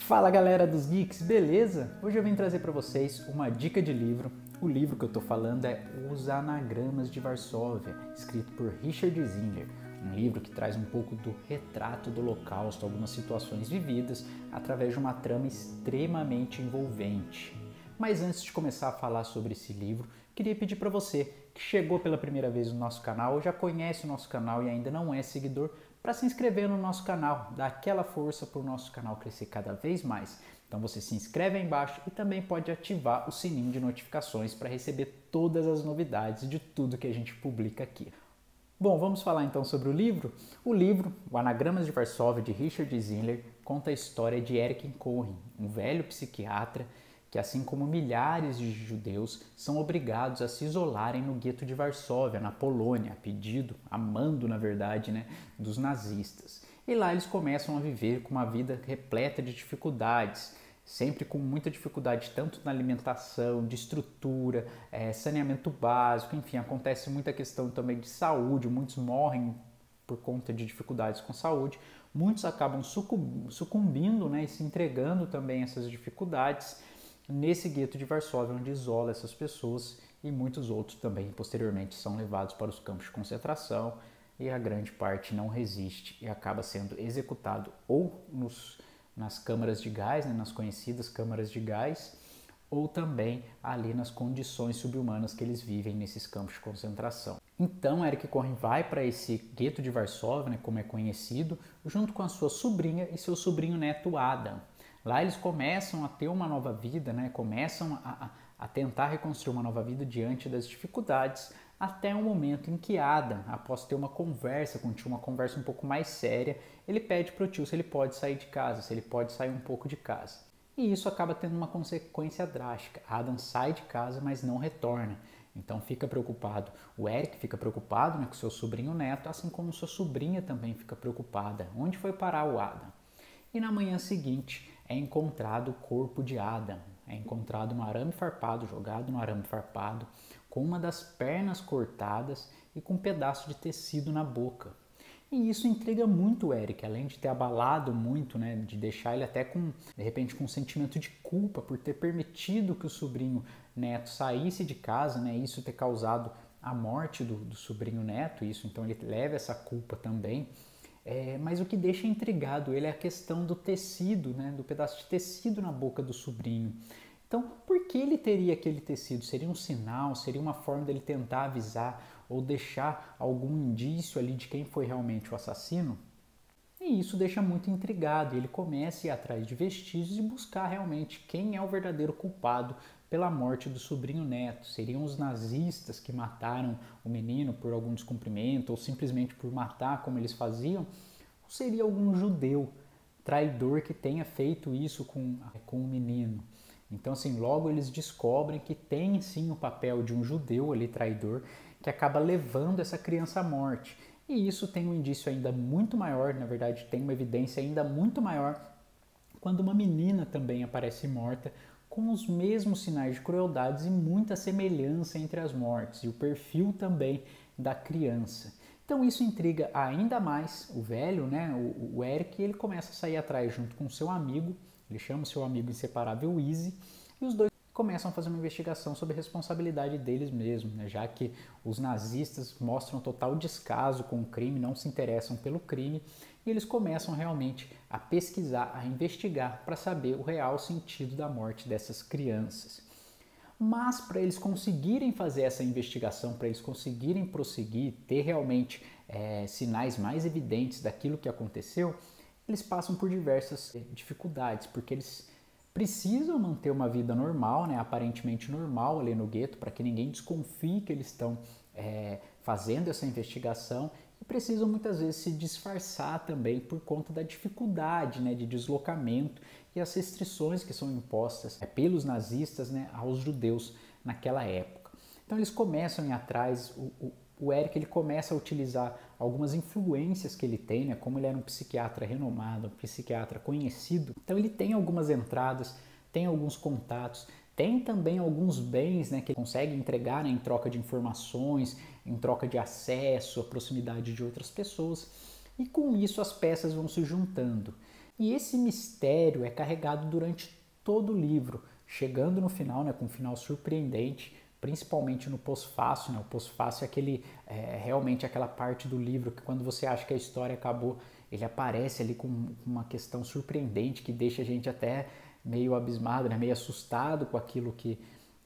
Fala galera dos Geeks, beleza? Hoje eu vim trazer para vocês uma dica de livro. O livro que eu tô falando é Os Anagramas de Varsóvia, escrito por Richard Zingler. Um livro que traz um pouco do retrato do Holocausto, algumas situações vividas através de uma trama extremamente envolvente. Mas antes de começar a falar sobre esse livro, queria pedir para você que chegou pela primeira vez no nosso canal ou já conhece o nosso canal e ainda não é seguidor, para se inscrever no nosso canal, dar aquela força para o nosso canal crescer cada vez mais. Então você se inscreve aí embaixo e também pode ativar o sininho de notificações para receber todas as novidades de tudo que a gente publica aqui. Bom, vamos falar então sobre o livro? O livro, O Anagramas de Varsóvia, de Richard Zingler, conta a história de Erich Cohen, um velho psiquiatra que, assim como milhares de judeus, são obrigados a se isolarem no gueto de Varsóvia, na Polônia, a pedido, a mando, na verdade, dos nazistas. E lá eles começam a viver com uma vida repleta de dificuldades, sempre com muita dificuldade tanto na alimentação, de estrutura, saneamento básico, enfim, acontece muita questão também de saúde, muitos morrem por conta de dificuldades com saúde, muitos acabam sucumbindo e se entregando também a essas dificuldades nesse gueto de Varsóvia, onde isola essas pessoas, e muitos outros também posteriormente são levados para os campos de concentração e a grande parte não resiste e acaba sendo executado ou nas câmaras de gás, nas conhecidas câmaras de gás, ou também ali nas condições subhumanas que eles vivem nesses campos de concentração. Então Erich Cohen vai para esse gueto de Varsóvia, como é conhecido, junto com a sua sobrinha e seu sobrinho neto Adam. Lá eles começam a ter uma nova vida, começam a tentar reconstruir uma nova vida diante das dificuldades, até o momento em que Adam, após ter uma conversa com o tio, uma conversa um pouco mais séria, ele pede para o tio se ele pode sair de casa, se ele pode sair um pouco de casa. E isso acaba tendo uma consequência drástica. Adam sai de casa, mas não retorna. Então fica preocupado. O Erich fica preocupado com seu sobrinho neto, assim como sua sobrinha também fica preocupada. Onde foi parar o Adam? E na manhã seguinte é encontrado o corpo de Adam. É encontrado no arame farpado, jogado no arame farpado, com uma das pernas cortadas e com um pedaço de tecido na boca. E isso intriga muito o Erich, além de ter abalado muito, de deixar ele até de repente com um sentimento de culpa por ter permitido que o sobrinho neto saísse de casa, isso ter causado a morte do sobrinho neto, isso, então ele leva essa culpa também. Mas o que deixa intrigado ele é a questão do tecido, do pedaço de tecido na boca do sobrinho. Então, por que ele teria aquele tecido? Seria um sinal? Seria uma forma dele tentar avisar ou deixar algum indício ali de quem foi realmente o assassino? E isso deixa muito intrigado. Ele começa a ir atrás de vestígios e buscar realmente quem é o verdadeiro culpado pela morte do sobrinho neto. Seriam os nazistas que mataram o menino por algum descumprimento ou simplesmente por matar como eles faziam? Ou seria algum judeu traidor que tenha feito isso com o menino? Então, assim, logo eles descobrem que tem sim o papel de um judeu ali traidor que acaba levando essa criança à morte. E isso tem um indício ainda muito maior, na verdade tem uma evidência ainda muito maior quando uma menina também aparece morta com os mesmos sinais de crueldades e muita semelhança entre as mortes e o perfil também da criança. Então isso intriga ainda mais o velho, o Erich, e ele começa a sair atrás junto com seu amigo, ele chama o seu amigo inseparável Easy, e os dois começam a fazer uma investigação sobre a responsabilidade deles mesmos, já que os nazistas mostram total descaso com o crime, não se interessam pelo crime, e eles começam realmente a pesquisar, a investigar para saber o real sentido da morte dessas crianças. Mas para eles conseguirem fazer essa investigação, para eles conseguirem prosseguir, ter realmente sinais mais evidentes daquilo que aconteceu, eles passam por diversas dificuldades, porque eles precisam manter uma vida normal, aparentemente normal ali no gueto, para que ninguém desconfie que eles estão fazendo essa investigação, e precisam muitas vezes se disfarçar também por conta da dificuldade de deslocamento e as restrições que são impostas pelos nazistas aos judeus naquela época. Então eles começam a ir atrás, o Erich ele começa a utilizar algumas influências que ele tem, como ele era um psiquiatra renomado, um psiquiatra conhecido, então ele tem algumas entradas, tem alguns contatos, tem também alguns bens que ele consegue entregar em troca de informações, em troca de acesso, à proximidade de outras pessoas, e com isso as peças vão se juntando. E esse mistério é carregado durante todo o livro, chegando no final, né, com um final surpreendente, principalmente no pós-fácil, né? O pós-fácil é realmente aquela parte do livro que quando você acha que a história acabou, ele aparece ali com uma questão surpreendente que deixa a gente até meio abismado, né? Meio assustado com aquilo que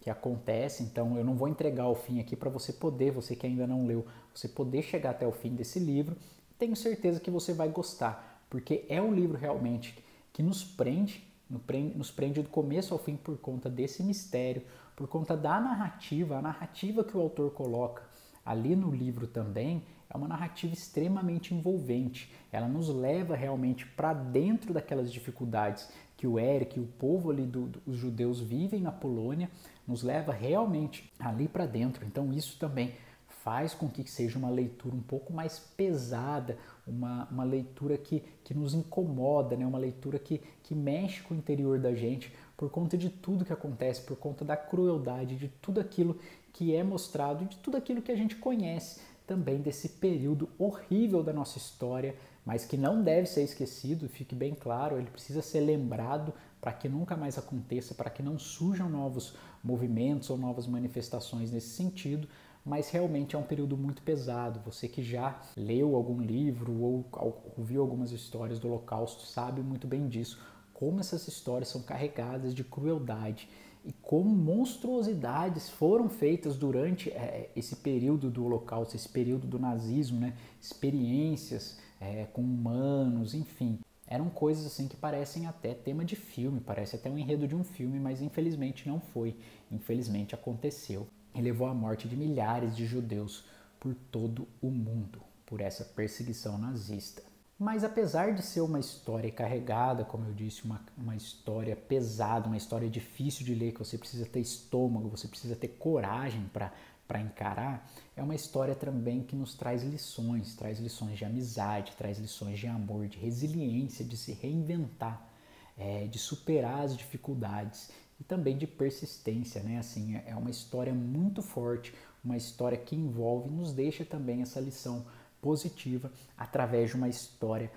acontece. Então eu não vou entregar o fim aqui para você poder, você que ainda não leu, você poder chegar até o fim desse livro. Tenho certeza que você vai gostar, porque é um livro realmente que nos prende do começo ao fim por conta desse mistério, por conta da narrativa, a narrativa que o autor coloca ali no livro também é uma narrativa extremamente envolvente. Ela nos leva realmente para dentro daquelas dificuldades que o Eric e o povo ali os judeus vivem na Polônia, nos leva realmente ali para dentro. Então isso também faz com que seja uma leitura um pouco mais pesada, uma leitura que nos incomoda, né? Uma leitura que mexe com o interior da gente por conta de tudo que acontece, por conta da crueldade, de tudo aquilo que é mostrado e de tudo aquilo que a gente conhece também desse período horrível da nossa história, mas que não deve ser esquecido, fique bem claro, ele precisa ser lembrado para que nunca mais aconteça, para que não surjam novos movimentos ou novas manifestações nesse sentido, mas realmente é um período muito pesado. Você que já leu algum livro ou ouviu algumas histórias do Holocausto sabe muito bem disso, como essas histórias são carregadas de crueldade e como monstruosidades foram feitas durante esse período do Holocausto, esse período do nazismo, né? Experiências com humanos, enfim. Eram coisas assim que parecem até tema de filme, parece até um enredo de um filme, mas infelizmente não foi. Infelizmente aconteceu e levou à morte de milhares de judeus por todo o mundo, por essa perseguição nazista. Mas apesar de ser uma história carregada, como eu disse, uma história pesada, uma história difícil de ler, que você precisa ter estômago, você precisa ter coragem para encarar, é uma história também que nos traz lições de amizade, traz lições de amor, de resiliência, de se reinventar, de superar as dificuldades e também de persistência, né? Assim, é uma história muito forte, uma história que envolve e nos deixa também essa lição positiva através de uma história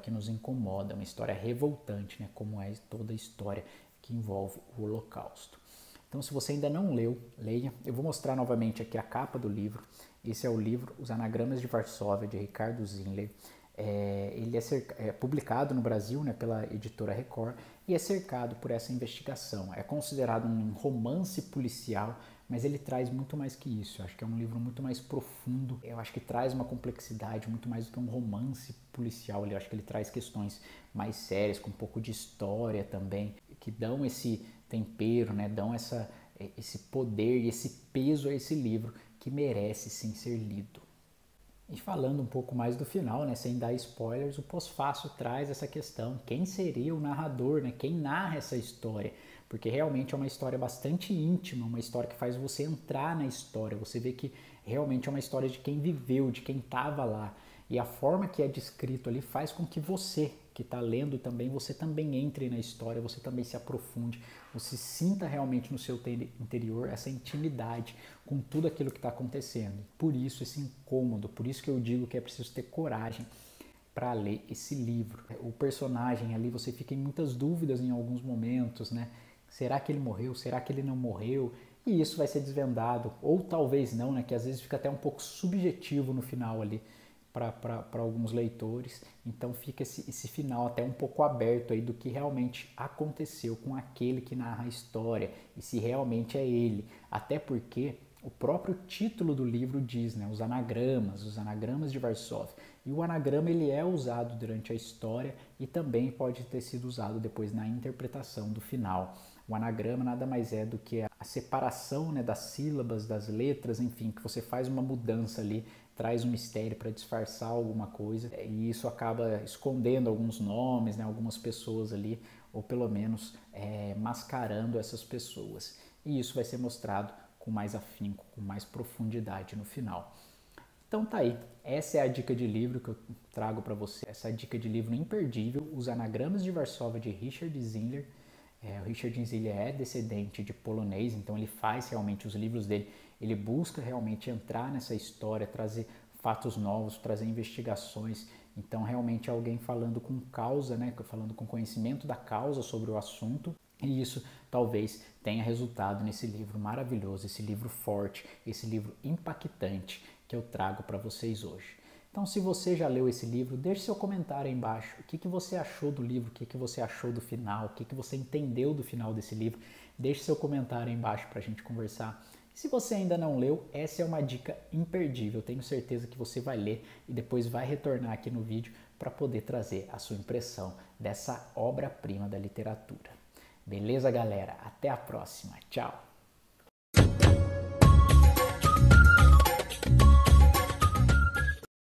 que nos incomoda, uma história revoltante, né? Como é toda história que envolve o Holocausto. Então, se você ainda não leu, leia. Eu vou mostrar novamente aqui a capa do livro. Esse é o livro Os Anagramas de Varsóvia, de Ricardo Zinler. Ele é publicado no Brasil, né, pela editora Record e é cercado por essa investigação. É considerado um romance policial, mas ele traz muito mais que isso. Eu acho que é um livro muito mais profundo. Eu acho que traz uma complexidade muito mais do que um romance policial. Eu acho que ele traz questões mais sérias, com um pouco de história também, que dão esse tempero, né, dão esse poder e esse peso a esse livro que merece sim ser lido. E falando um pouco mais do final, né, sem dar spoilers, o pós-fácil traz essa questão, quem seria o narrador, né, quem narra essa história? Porque realmente é uma história bastante íntima, uma história que faz você entrar na história, você vê que realmente é uma história de quem viveu, de quem estava lá. E a forma que é descrito ali faz com que você, que está lendo também, você também entre na história, você também se aprofunde, você sinta realmente no seu interior essa intimidade com tudo aquilo que está acontecendo. Por isso esse incômodo, por isso que eu digo que é preciso ter coragem para ler esse livro. O personagem ali, você fica em muitas dúvidas em alguns momentos, né? Será que ele morreu? Será que ele não morreu? E isso vai ser desvendado, ou talvez não, né? Que às vezes fica até um pouco subjetivo no final ali para alguns leitores. Então fica esse final até um pouco aberto aí do que realmente aconteceu com aquele que narra a história e se realmente é ele. Até porque o próprio título do livro diz, né? Os anagramas de Varsóvia. E o anagrama ele é usado durante a história e também pode ter sido usado depois na interpretação do final. O anagrama nada mais é do que a separação, né, das sílabas, das letras, enfim, que você faz uma mudança ali, traz um mistério para disfarçar alguma coisa e isso acaba escondendo alguns nomes, né, algumas pessoas ali, ou pelo menos mascarando essas pessoas. E isso vai ser mostrado com mais afinco, com mais profundidade no final. Então tá aí, essa é a dica de livro que eu trago para você, essa dica de livro imperdível, Os Anagramas de Varsóvia, de Richard Zinler. O Richard Zinler é descendente de polonês, então ele faz realmente os livros dele, ele busca realmente entrar nessa história, trazer fatos novos, trazer investigações Então realmente alguém falando com causa, né, falando com conhecimento da causa sobre o assunto. E isso talvez tenha resultado nesse livro maravilhoso, esse livro forte, esse livro impactante que eu trago para vocês hoje. Então, se você já leu esse livro, deixe seu comentário aí embaixo. O que você achou do livro? O que você achou do final? O que você entendeu do final desse livro? Deixe seu comentário aí embaixo para a gente conversar. E se você ainda não leu, essa é uma dica imperdível. Eu tenho certeza que você vai ler e depois vai retornar aqui no vídeo para poder trazer a sua impressão dessa obra-prima da literatura. Beleza, galera? Até a próxima. Tchau!